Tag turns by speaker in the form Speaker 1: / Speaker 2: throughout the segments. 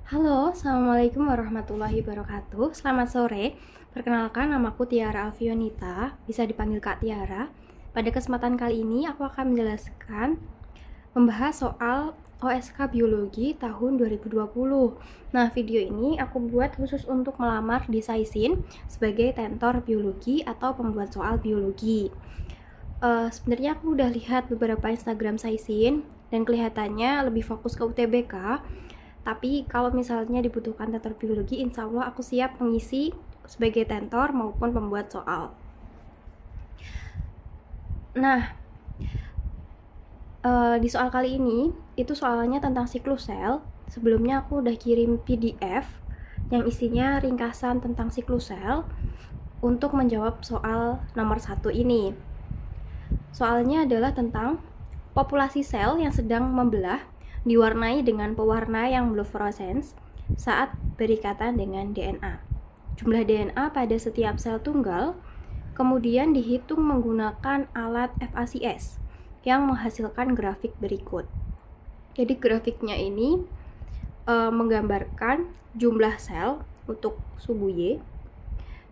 Speaker 1: Halo, Assalamualaikum warahmatullahi wabarakatuh. Selamat sore. Perkenalkan, namaku Tiara Alfionita, bisa dipanggil Kak Tiara. Pada kesempatan kali ini, aku akan membahas soal OSK Biologi tahun 2020. Nah, video ini aku buat khusus untuk melamar di Saisin sebagai tentor biologi atau pembuat soal biologi. Sebenarnya aku udah lihat beberapa Instagram Saisin dan kelihatannya lebih fokus ke UTBK. Tapi kalau misalnya dibutuhkan tentor biologi, insya Allah aku siap mengisi sebagai tentor maupun pembuat soal. Nah, di soal kali ini, itu soalnya tentang siklus sel. Sebelumnya aku udah kirim PDF yang isinya ringkasan tentang siklus sel untuk menjawab soal nomor 1 ini. Soalnya adalah tentang populasi sel yang sedang membelah diwarnai dengan pewarna yang fluoresens saat berikatan dengan DNA. Jumlah DNA pada setiap sel tunggal kemudian dihitung menggunakan alat FACS yang menghasilkan grafik berikut. Jadi grafiknya ini menggambarkan jumlah sel untuk sumbu Y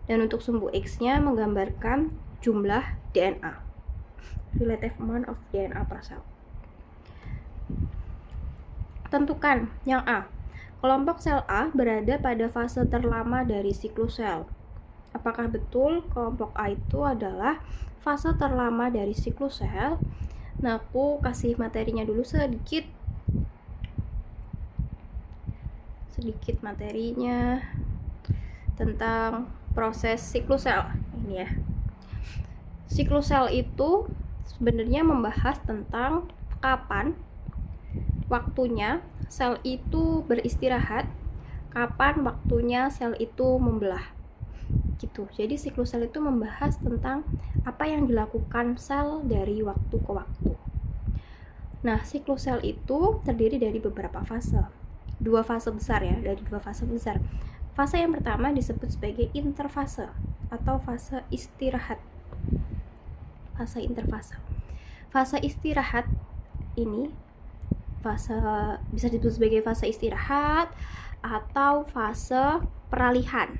Speaker 1: dan untuk sumbu X-nya menggambarkan jumlah DNA, relative amount of DNA per cell. Tentukan yang A. Kelompok sel A berada pada fase terlama dari siklus sel. Apakah betul kelompok A itu adalah fase terlama dari siklus sel? Nah, aku kasih materinya dulu sedikit materinya tentang proses siklus sel ini ya. Siklus sel itu sebenarnya membahas tentang kapan waktunya sel itu beristirahat, kapan waktunya sel itu membelah. Gitu. Jadi siklus sel itu membahas tentang apa yang dilakukan sel dari waktu ke waktu. Nah, siklus sel itu terdiri dari beberapa fase. Dua fase besar ya, dari dua fase besar. Fase yang pertama disebut sebagai interfase atau fase istirahat. Fase interfase. Fase istirahat ini bisa disebut sebagai fase istirahat atau fase peralihan.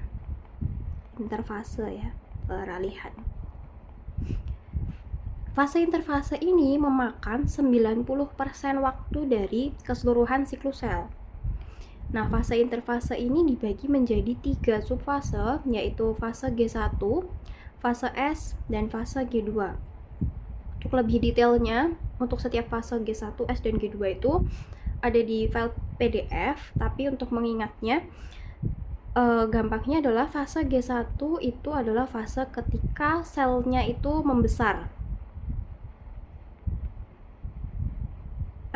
Speaker 1: Interfase ya, peralihan. Fase interfase ini memakan 90% waktu dari keseluruhan siklus sel. Nah, fase interfase ini dibagi menjadi 3 subfase, yaitu fase G1, fase S, dan fase G2. Untuk lebih detailnya, untuk setiap fase G1, S, dan G2 itu ada di file PDF, tapi untuk mengingatnya, gampangnya adalah fase G1 itu adalah fase ketika selnya itu membesar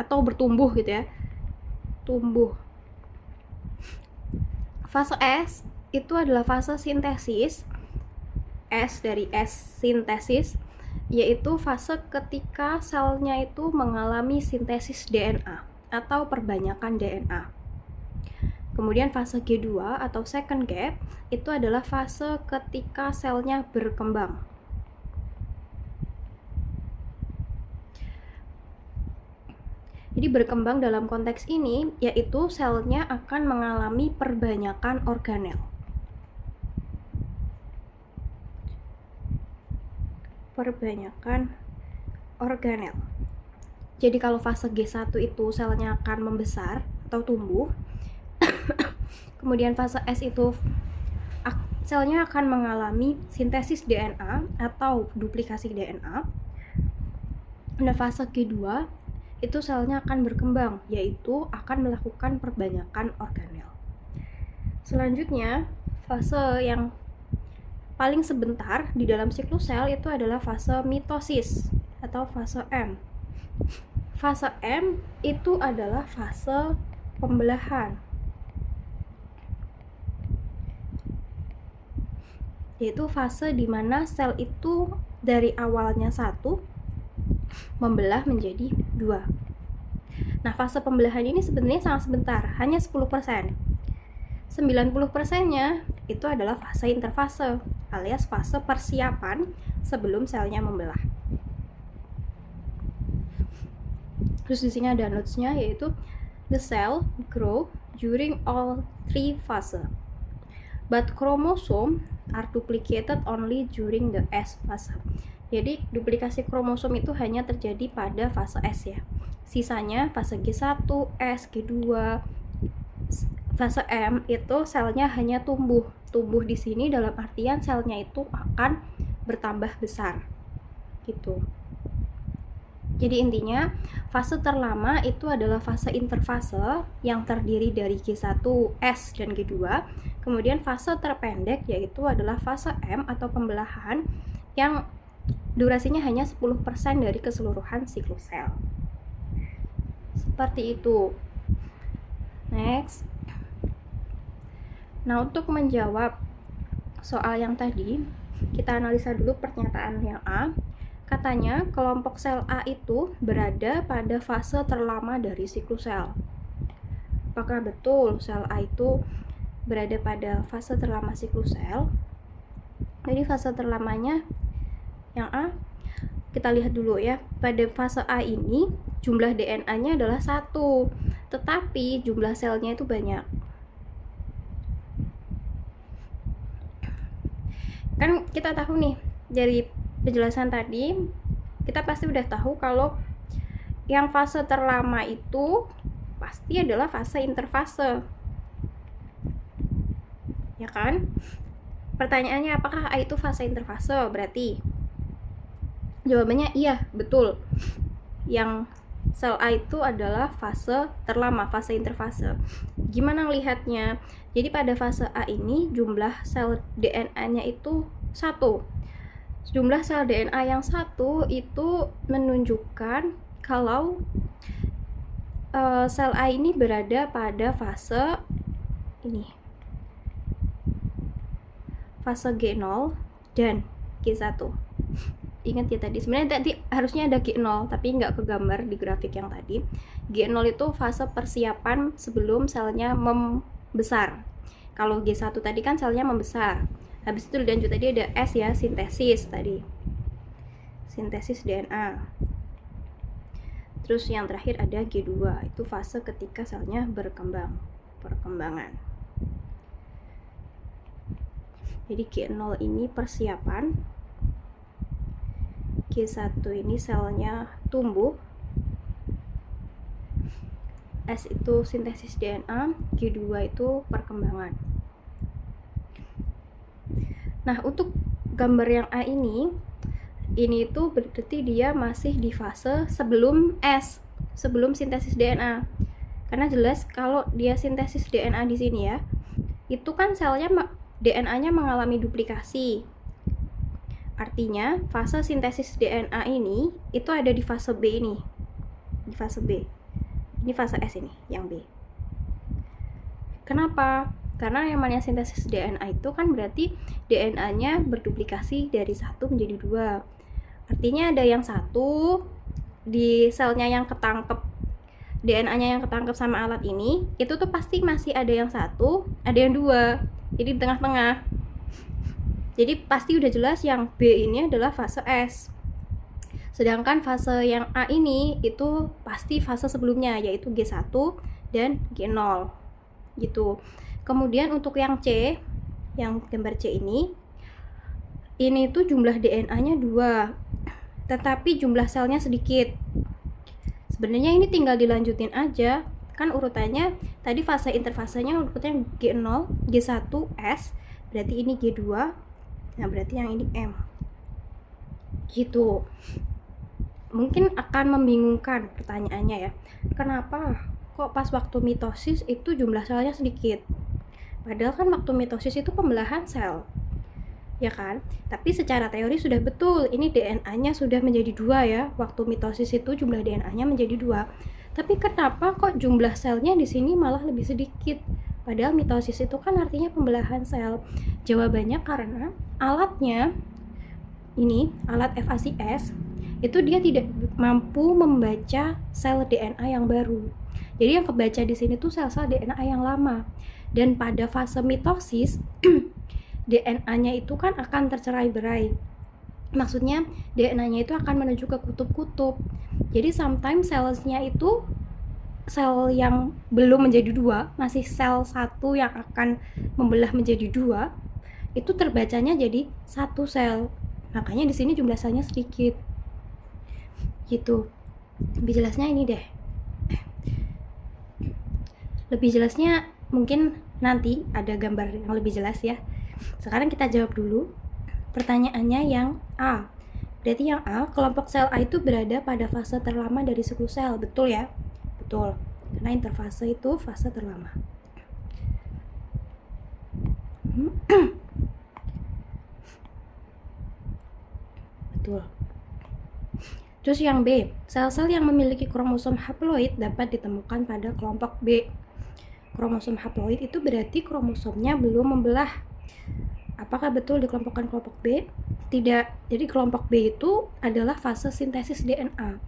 Speaker 1: atau bertumbuh gitu ya, tumbuh. Fase S itu adalah fase sintesis, S dari S sintesis, yaitu fase ketika selnya itu mengalami sintesis DNA atau perbanyakan DNA. Kemudian fase G2 atau second gap itu adalah fase ketika selnya berkembang. Jadi berkembang dalam konteks ini yaitu selnya akan mengalami perbanyakan organel. Perbanyakan organel. Jadi kalau fase G1 itu selnya akan membesar atau tumbuh. Kemudian fase S itu selnya akan mengalami sintesis DNA atau duplikasi DNA. Dan fase G2 itu selnya akan berkembang, yaitu akan melakukan perbanyakan organel. Selanjutnya, fase yang paling sebentar di dalam siklus sel itu adalah fase mitosis atau fase M. Fase M itu adalah fase pembelahan, yaitu fase di mana sel itu dari awalnya 1 membelah menjadi 2. Nah, fase pembelahan ini sebenarnya sangat sebentar, hanya 10%. 90%-nya itu adalah fase interfase, alias fase persiapan sebelum selnya membelah. Terus di sini ada notes-nya, yaitu the cell grow during all three phases, but chromosome are duplicated only during the S fase. Jadi duplikasi kromosom itu hanya terjadi pada fase S ya. Sisanya fase G1, S, G2, fase M itu selnya hanya tumbuh. Tumbuh di sini dalam artian selnya itu akan bertambah besar. Gitu. Jadi intinya fase terlama itu adalah fase interfase yang terdiri dari G1, S, dan G2. Kemudian fase terpendek yaitu adalah fase M atau pembelahan yang durasinya hanya 10% dari keseluruhan siklus sel. Seperti itu. Next. Nah, untuk menjawab soal yang tadi, kita analisa dulu pernyataan yang A. Katanya, kelompok sel A itu berada pada fase terlama dari siklus sel. Apakah betul sel A itu berada pada fase terlama siklus sel? Jadi fase terlamanya yang A, kita lihat dulu ya. Pada fase A ini jumlah DNA-nya adalah 1, tetapi jumlah selnya itu banyak. Kan kita tahu nih dari penjelasan tadi, kita pasti udah tahu kalau yang fase terlama itu pasti adalah fase interfase. Ya kan? Pertanyaannya, apakah A itu fase interfase? Berarti jawabannya iya, betul. Yang sel A itu adalah fase terlama, fase interfase. Gimana lihatnya? Jadi pada fase A ini jumlah sel DNA-nya itu 1. Jumlah sel DNA yang 1 itu menunjukkan kalau sel A ini berada pada fase ini. Fase G0 dan G1. Ingat ya tadi, sebenarnya tadi harusnya ada G0 tapi nggak kegambar di grafik yang tadi. G0 itu fase persiapan sebelum selnya membesar. Kalau G1 tadi kan selnya membesar. Habis itu lanjut tadi ada S ya, sintesis tadi. Sintesis DNA. Terus yang terakhir ada G2, itu fase ketika selnya berkembang, perkembangan. Jadi G0 ini persiapan, G1 ini selnya tumbuh, S itu sintesis DNA, G2 itu perkembangan. Nah, untuk gambar yang A ini itu berarti dia masih di fase sebelum S, sebelum sintesis DNA. Karena jelas kalau dia sintesis DNA di sini ya, itu kan selnya DNA-nya mengalami duplikasi. Artinya, fase sintesis DNA ini itu ada di fase B ini. Di fase B. Ini fase S ini, yang B. Kenapa? Karena yang namanya sintesis DNA itu kan berarti DNA-nya berduplikasi dari 1 menjadi 2. Artinya ada yang 1 di selnya yang ketangkep, DNA-nya yang ketangkep sama alat ini, itu tuh pasti masih ada yang 1, ada yang 2. Jadi di tengah-tengah. Jadi pasti udah jelas yang B ini adalah fase S. Sedangkan fase yang A ini itu pasti fase sebelumnya, yaitu G1 dan G0. Gitu. Kemudian untuk yang C, yang gambar C ini tuh jumlah DNA-nya 2, tetapi jumlah selnya sedikit. Sebenarnya ini tinggal dilanjutin aja, kan urutannya tadi fase interfasenya urutannya G0, G1, S, berarti ini G2, nah berarti yang ini M. Gitu. Mungkin akan membingungkan pertanyaannya ya, kenapa kok pas waktu mitosis itu jumlah selnya sedikit? Padahal kan waktu mitosis itu pembelahan sel, ya kan? Tapi secara teori sudah betul, ini DNA-nya sudah menjadi 2 ya. Waktu mitosis itu jumlah DNA-nya menjadi 2. Tapi kenapa kok jumlah selnya di sini malah lebih sedikit? Padahal mitosis itu kan artinya pembelahan sel. Jawabannya karena alatnya, ini alat FACS, itu dia tidak mampu membaca sel DNA yang baru. Jadi yang kebaca di sini tuh sel-sel DNA yang lama. Dan pada fase mitosis DNA-nya itu kan akan tercerai-berai. Maksudnya DNA-nya itu akan menuju ke kutub-kutub. Jadi sometimes sel-selnya itu sel yang belum menjadi dua, masih sel satu yang akan membelah menjadi dua, itu terbacanya jadi satu sel. Makanya di sini jumlah selnya sedikit. Gitu. Lebih jelasnya ini deh. Lebih jelasnya mungkin nanti ada gambar yang lebih jelas ya. Sekarang kita jawab dulu pertanyaannya yang A. Berarti yang A, kelompok sel A itu berada pada fase terlama dari siklus sel. Betul ya? Betul. Karena interfase itu fase terlama. Betul. Terus yang B, sel-sel yang memiliki kromosom haploid dapat ditemukan pada kelompok B. Kromosom haploid itu berarti kromosomnya belum membelah. Apakah betul dikelompokkan kelompok B? Tidak. Jadi kelompok B itu adalah fase sintesis DNA.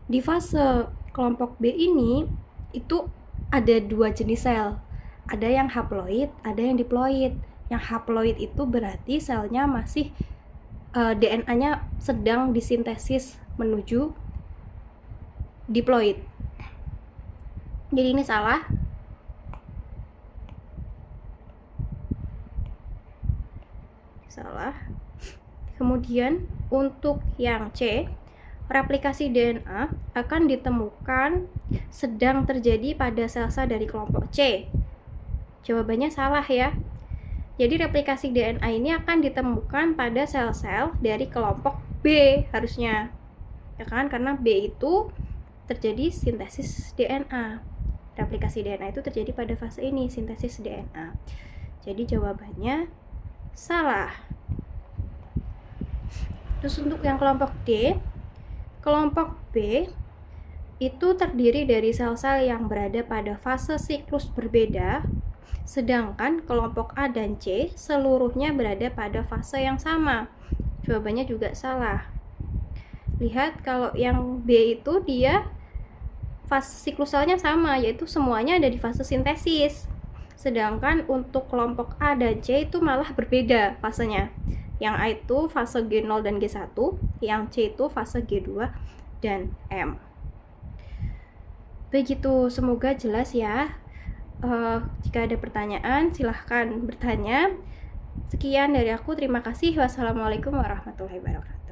Speaker 1: Di fase kelompok B ini itu ada dua jenis sel. Ada yang haploid, ada yang diploid. Yang haploid itu berarti selnya masih DNA-nya sedang disintesis menuju diploid. Jadi ini salah. Kemudian untuk yang C, replikasi DNA akan ditemukan sedang terjadi pada sel-sel dari kelompok C. Jawabannya salah ya. Jadi replikasi DNA ini akan ditemukan pada sel-sel dari kelompok B harusnya. Ya kan? Karena B itu terjadi sintesis DNA. Replikasi DNA itu terjadi pada fase ini, sintesis DNA. Jadi jawabannya salah. Terus untuk yang kelompok D, kelompok B itu terdiri dari sel-sel yang berada pada fase siklus berbeda, sedangkan kelompok A dan C seluruhnya berada pada fase yang sama. Jawabannya juga salah. Lihat kalau yang B itu dia fase siklus selnya sama, yaitu semuanya ada di fase sintesis. Sedangkan untuk kelompok A dan C itu malah berbeda fasenya. Yang A itu fase G0 dan G1, yang C itu fase G2 dan M. Begitu, semoga jelas ya. Jika ada pertanyaan, silahkan bertanya. Sekian dari aku, terima kasih. Wassalamualaikum warahmatullahi wabarakatuh.